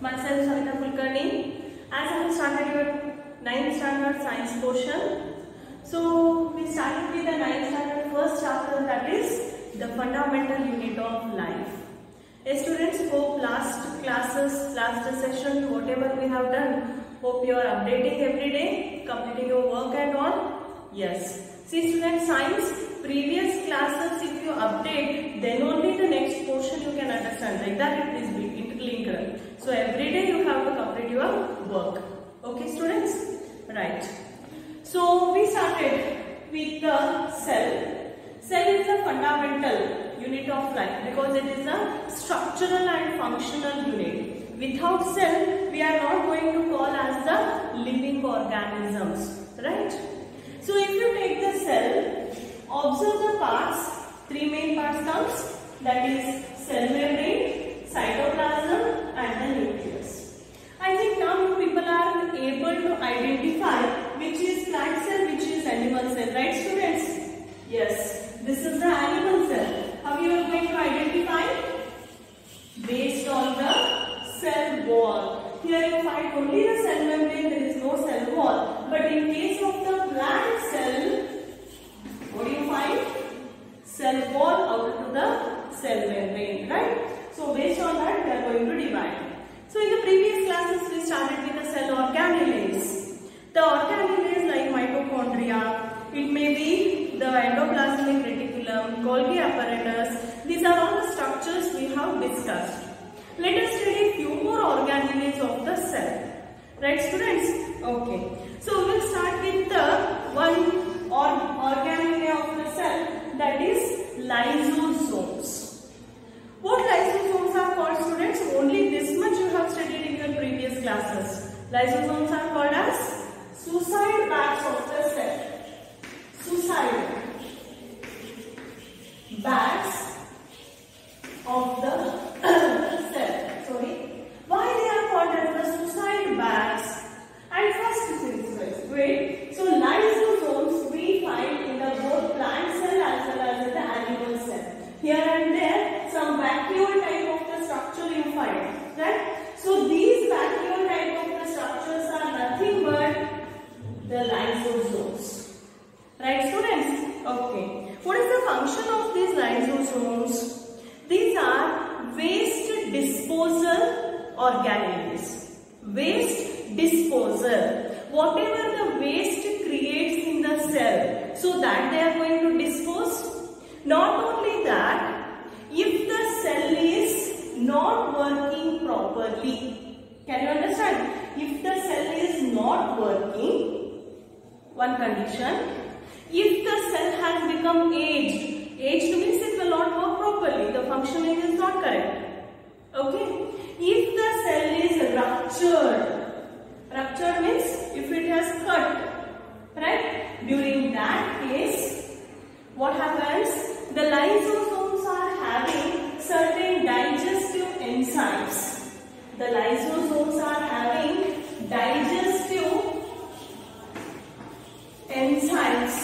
Myself Savita Kulkarni. As I have started your 9th standard science portion, so we started with the 9th standard first chapter, that is the fundamental unit of life. Students, hope last classes, last session, whatever we have done, hope you are updating every day, completing your work and all. Yes. See students, science, previous classes if you update, then only the next portion you can understand. Like that it is interlinked. So every day you have to complete your work. Okay students? Right. So we started with the cell. Cell is a fundamental unit of life because it is a structural and functional unit. Without cell, we are not going to call as the living organisms, right? So if you take the cell, observe the parts, three main parts comes, that is cell membrane, cytoplasm and the nucleus. I think now you people are able to identify which is plant cell, which is animal cell, right students? Yes, this is the animal cell. How you are going to identify? Based on the cell wall. Here you find only the cell membrane, there is no cell wall. But in case of the plant cell, what do you find? Cell wall out to the cell membrane, right? So based on that we are going to divide. So in the previous classes we started with the cell organelles. The organelles like mitochondria, it may be the endoplasmic reticulum, Golgi apparatus. These are all the structures we have discussed. Let us study few more organelles of the cell. Right students? Okay. So we will start with the one organelle of the cell, that is lysosomes. What lysosomes are called students? Only this much you have studied in your previous classes. Lysosomes are called as suicide bags of the cell. Suicide bags of the cell. Sorry. Why they are called as the suicide bags? And first things wait. So lysosomes we find in the both plant cell as well as in the animal cell. Here and there some vacuole type of the structure you find, right? So these vacuole type of the structures are nothing but the lysosomes. Right students? Okay. What is the function of these lysosomes? These are waste disposal organelles. Waste disposal. Whatever the waste creates in the cell, so that they are going to dispose. Not only that, if the cell is not working properly, can you understand? If the cell is not working, one condition, if the cell has become aged means it will not work properly, the functioning is not correct. Okay? If the cell is ruptured means if it has cut, right? During that case, what happens? The lysosomes are having certain digestive enzymes. The lysosomes are having digestive enzymes.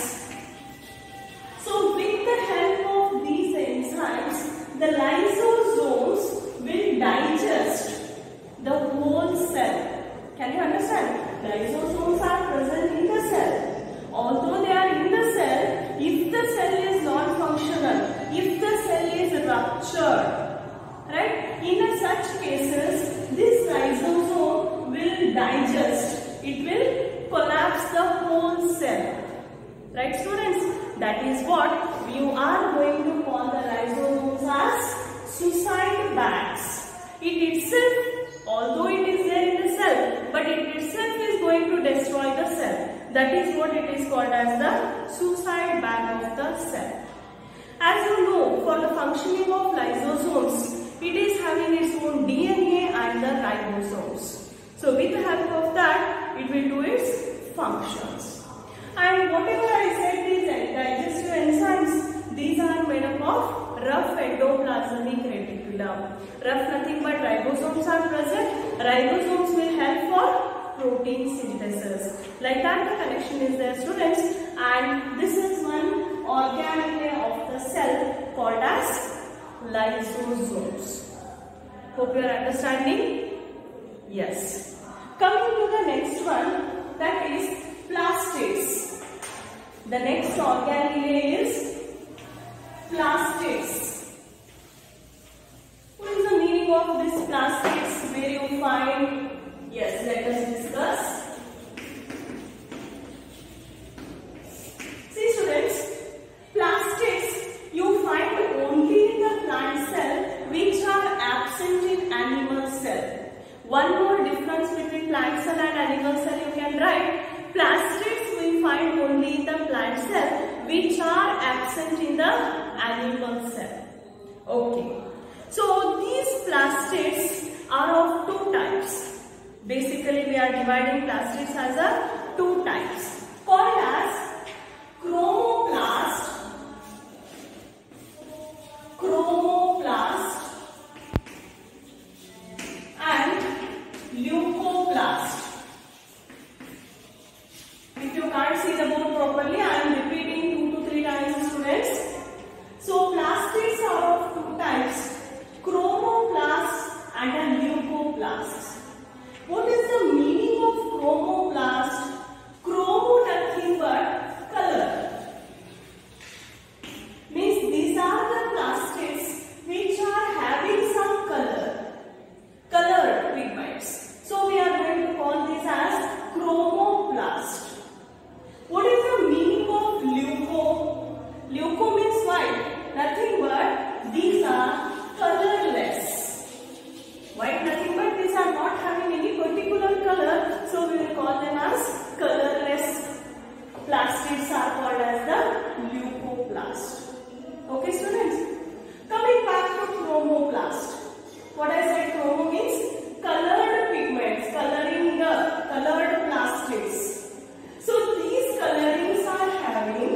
So with the help of these enzymes, the lysosomes will digest the whole cell. Can you understand? Lysosomes are present in the cell. Although they are in the cell, if the cell is non-functional, if the cell is ruptured, right? In such cases, this lysosome will digest. It will collapse the whole cell. Right students? That is what you are going to call the lysosomes as suicide bags. It itself, although it is there in the cell, but it itself is going to destroy the cell. That is what it is called as the suicide bag of the cell. As you know, for the functioning of lysosomes, it is having its own DNA and the ribosomes. So with the help of that, it will do its functions. And whatever I said, these digestive enzymes, these are made up of rough endoplasmic reticulum. Rough nothing but ribosomes are present. Ribosomes will help for protein synthesis. Like that the connection is there students. And this is one organelle of the cell called as lysosomes. Hope you are understanding. Yes. Coming to the next one, that is plastids. The next organelle is plastids. What is the meaning of this plastids? Where you find? Yes, let us discuss. See students, plastids you find only in the plant cell which are absent in animal cell. One more difference between plant cell and animal cell you can write. Plastids we find only in the plant cell which are absent in the animal cell. Okay. So these plastids are of two types. Basically we are dividing plastids as two types called as chromoplast, and leucoplast. If you can't see the board properly, I am repeating 2 to 3 times, students. So plastids are of two types, chromoplast and leucoplast. What is the meaning of chromoplast? Chromo nothing but color. Means these are the plastids which are having some colored pigments. So we are going to call this as chromoplast. What is the meaning of leuco? Leuco means white. Nothing but these are colorless. White nothing but these are not having any particular color. So we will call them as colorless. Plastids are called as the leucoplast. Okay students? Coming back to chromoplast. What I said, chromo means colored pigments, colored plastids. So these colorings are having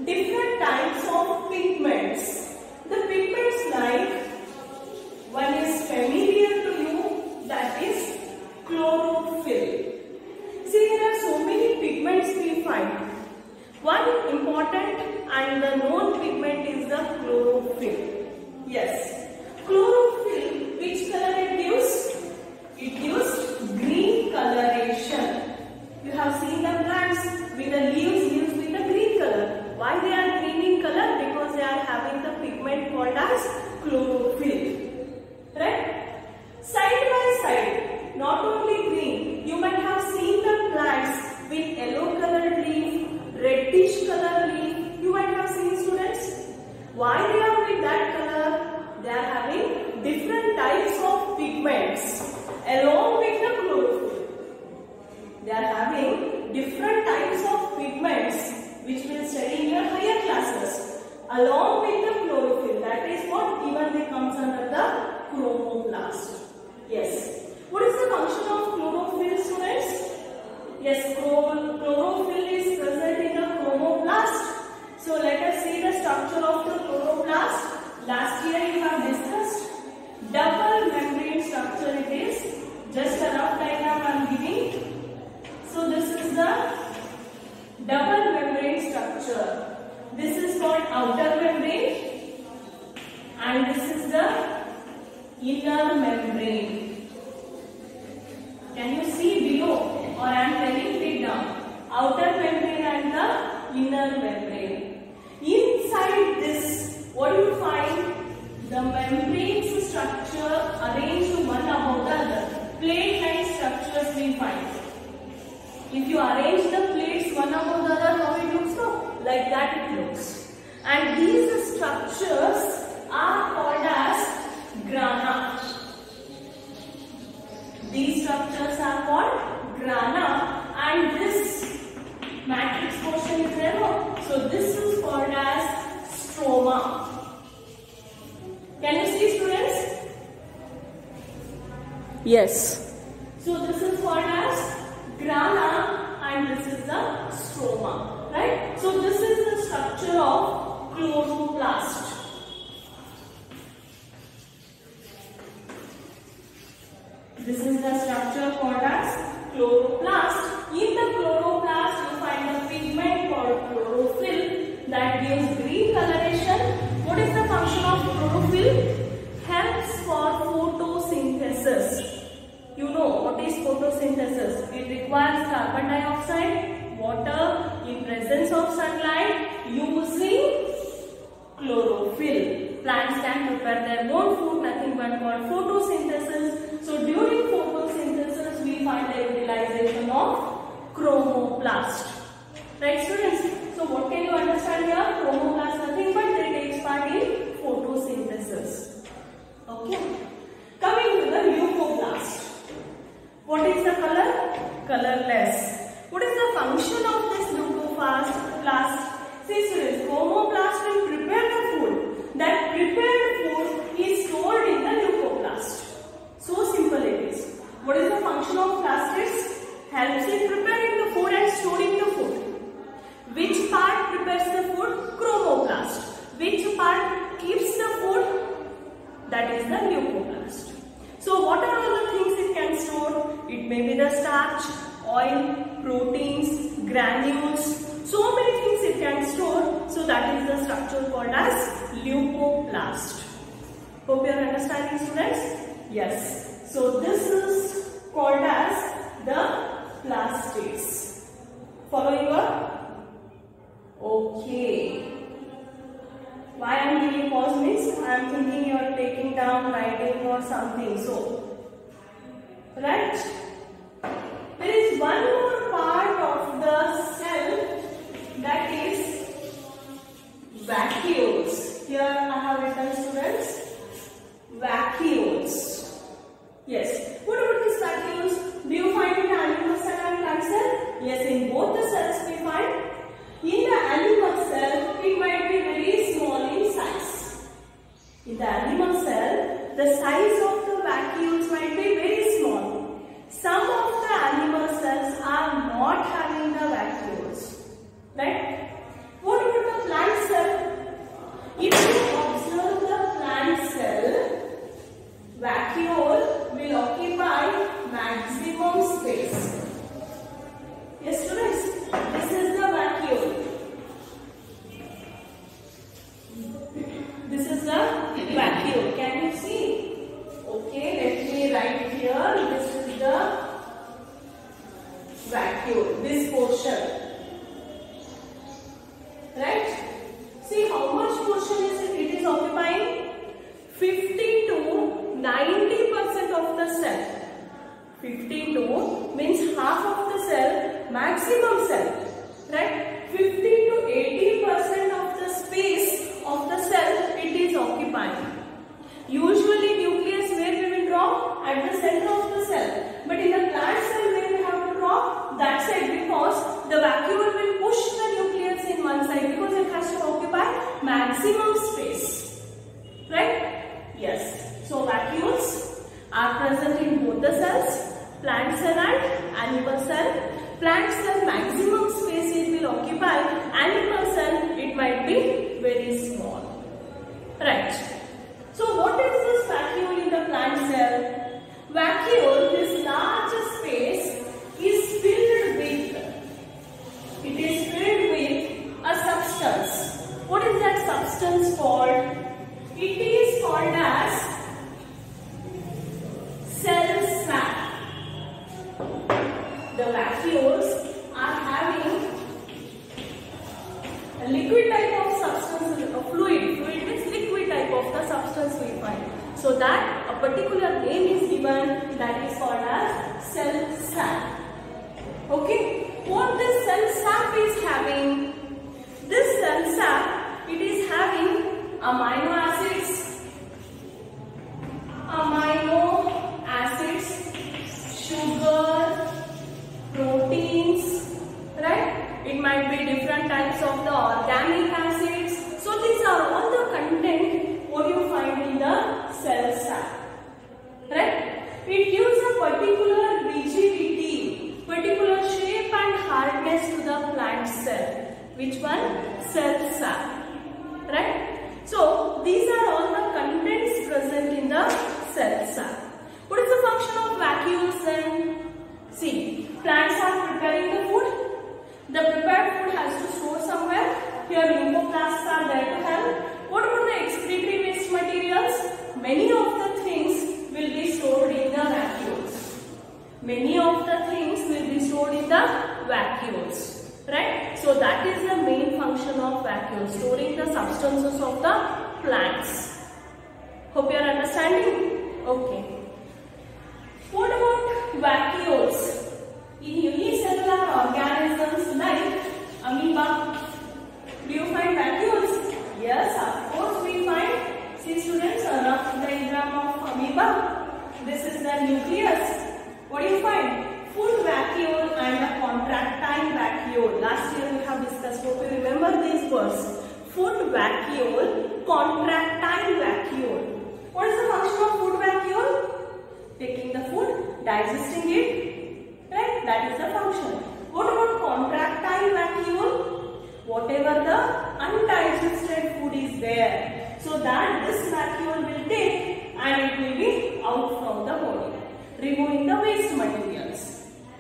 different types of pigments. The pigments like, one is familiar to you, that is chlorophyll. See, there are so many pigments we find. One important and the known pigment is the chlorophyll. Yes. Chlorophyll, which color it gives? It gives green coloration. You have seen the plants with the leaves with the green color. Why they are green in color? Because they are having the pigment called as chlorophyll. Right? Side by side, not only green, you might have seen the plants with yellow colored leaf, reddish colored leaf. You might have seen, students. Why they are with that color? They are having different types of pigments along with the chlorophyll. They are having different types of pigments which we will study in your higher classes along with the chlorophyll. That is what even comes under the chromoplast. Yes. What is the function of chlorophyll, students? Yes, chlorophyll is present in the chromoplast. So let us see the structure of the chloroplast. Last year you have discussed double membrane structure it is. Just a rough diagram I am giving. So this is the double membrane structure. This is called outer membrane and this is the inner membrane. Can you see below or I am telling it down? Outer membrane and the inner membrane. Inside this, what do you find? The membrane structure arranged one above the other. Plate-like structures we find. If you arrange the plates one above the other, how it looks? No, like that it looks. And these structures are called as grana. These structures are called grana, and this matrix portion is there. So this is called as stroma. Can you see, students? Yes. So this is called as grana and this is the stroma. Right? So this is the structure of chloroplast. This is the structure called as chloroplast. In the chloroplast, you find a pigment called chlorophyll that gives green coloration. What is the function of chlorophyll? Helps for photosynthesis. You know photosynthesis? It requires carbon dioxide, water, in presence of sunlight, using chlorophyll. Plants can prepare their own food, nothing but called photosynthesis. So during photosynthesis, we find the utilization of chromoplast. Right, students? So what can you understand here? Chromoplast, nothing but they takes part in photosynthesis. Okay. Coming to the leucoplast. What is the color? Colorless. What is the function of this leucoplast? See students, chromoplast will prepare the food. That prepared food is stored in the leucoplast. So simple it is. What is the function of plastids? Helps in preparing the food and storing the food. Which part prepares the food? Chromoplast. Which part keeps the food? That is the leucoplast. So what are all the things it can store? It may be the starch, oil, proteins, granules. So many things it can store. So that is the structure called as leucoplast. Hope you are understanding, students? Yes. So this is called as the plastids. Following up? Okay. Why I am giving pause means I am thinking you are taking down, writing or something. So, right? There is one more part of the cell that is vacuoles. Here I have written, students, vacuoles. Yes. What about these vacuoles? Do you find in animal cell and plant cell? Yes, in both the cells we find. In the animal cell, it might be very small in size. In the animal cell, the size of the vacuoles might be very small. Some of the animal cells are not having the vacuoles. Right? What about the plant cell? If you observe the plant cell, vacuole will occupy maximum space. Yes, students, this is the vacuole. This is the vacuole. Can you see? Okay, let me write here. This is the vacuole. This portion. Right? See how much portion is it? It is occupying 50 to 90% of the cell. 52 means half of the cell, maximum cell. Right? 50 to 80% of the space of the cell it is occupying. Usually nucleus where we will draw? At the center of the cell. But in the plant cell where we have to draw? That side, because the vacuole will push the nucleus in one side because it has to occupy maximum space. Right? Yes. So vacuoles are present in both the cells, plant cell and animal cell. Plant cell maximum space it will occupy, animal cell it might be very small. Right. So what is this vacuole in the plant cell? Vacuole, this large space is filled with, it is filled with a substance. What is that substance called? It is called as cell sap. The vacuoles are having a liquid type of substance, a fluid. Fluid means liquid type of the substance we find. So that a particular name is given, that is called as cell sap. Okay. What this cell sap is having? This cell sap, it is having amino acids, sugar, proteins, right? It might be different types of the organic acids. So these are all the content what you find in the cell sap, right? It gives a particular rigidity, particular shape and hardness to the plant cell. Which one? Cell sap, right? So these are all the contents present in the cell sap. What is the function of vacuoles then? See, plants are preparing the food. The prepared food has to store somewhere. Here leucoplasts are there to help. What about the excretory waste materials? Many of the things will be stored in the vacuoles. Many of So that is the main function of vacuole, storing the substances of the plants. Hope you are understanding? Okay. What about vacuoles? In unicellular organisms like amoeba, do you find vacuoles? Yes, of course we find. See students, a rough diagram of amoeba. This is the nucleus. What do you find? Food vacuole and a contractile vacuole. Last year we have discussed. Hope you remember these words. Food vacuole, contractile vacuole. What is the function of food vacuole? Taking the food, digesting it, right? That is the function. What about contractile vacuole? Whatever the undigested food is there, so that this vacuole will take and it will be out from the body, removing the waste materials,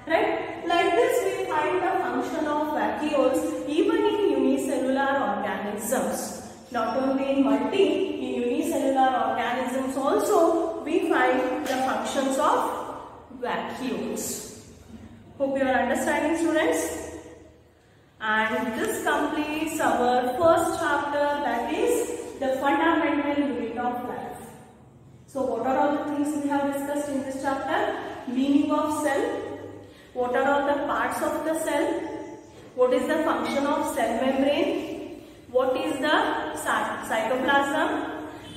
right? Like this we find the function of vacuoles even in unicellular organisms. Not only in in unicellular organisms also we find the functions of vacuoles. Hope you are understanding, students. And this completes our first chapter, that is the fundamental unit of life. So what are all the things we have discussed in this chapter? Meaning of cell. What are all the parts of the cell? What is the function of cell membrane? What is the cytoplasm?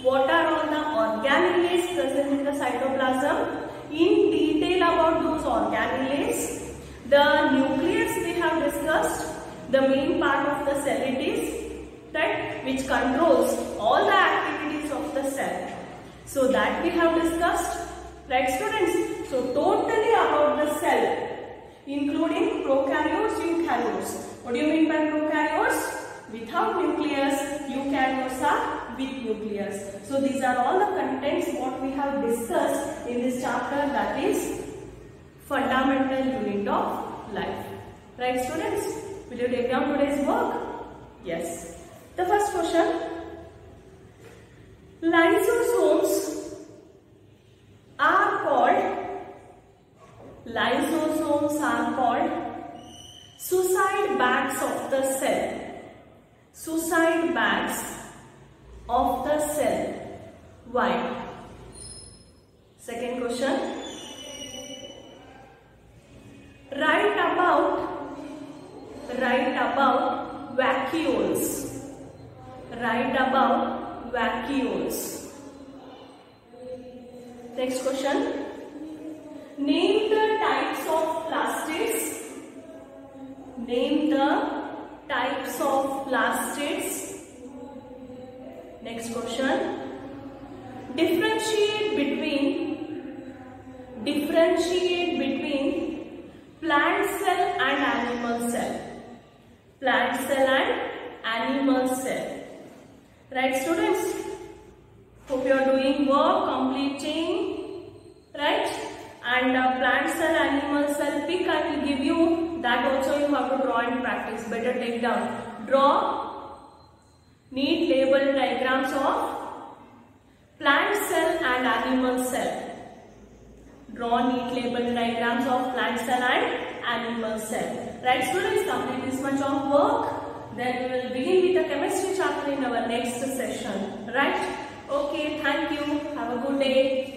What are all the organelles present in the cytoplasm? In detail about those organelles. The nucleus we have discussed. The main part of the cell it is, right, which controls all the activities of the cell. So that we have discussed, right students? So totally about the cell, including prokaryotes, eukaryotes. What do you mean by prokaryotes? Without nucleus, eukaryotes are with nucleus. So these are all the contents what we have discussed in this chapter, that is fundamental unit of life. Right students? Will you take down today's work? Yes. The first question. Lysosomes are called suicide bags of the cell. Suicide bags of the cell. Why? Second question. Write about vacuoles. Write about vacuoles. Next question. Name the types of plastids. Name the types of plastids. Next question. Differentiate between plant cell and animal cell. Plant cell and animal cell. Right students? Hope you are doing work, completing, right? And plant cell, animal cell pick I will give you. That also you have to draw and practice. Better take down. Draw neat label diagrams of plant cell and animal cell. Draw neat label diagrams of plant cell and animal cell. Right students, complete this much of work. Then we will begin with the chemistry chapter in our next session. Right? Okay, thank you. Have a good day.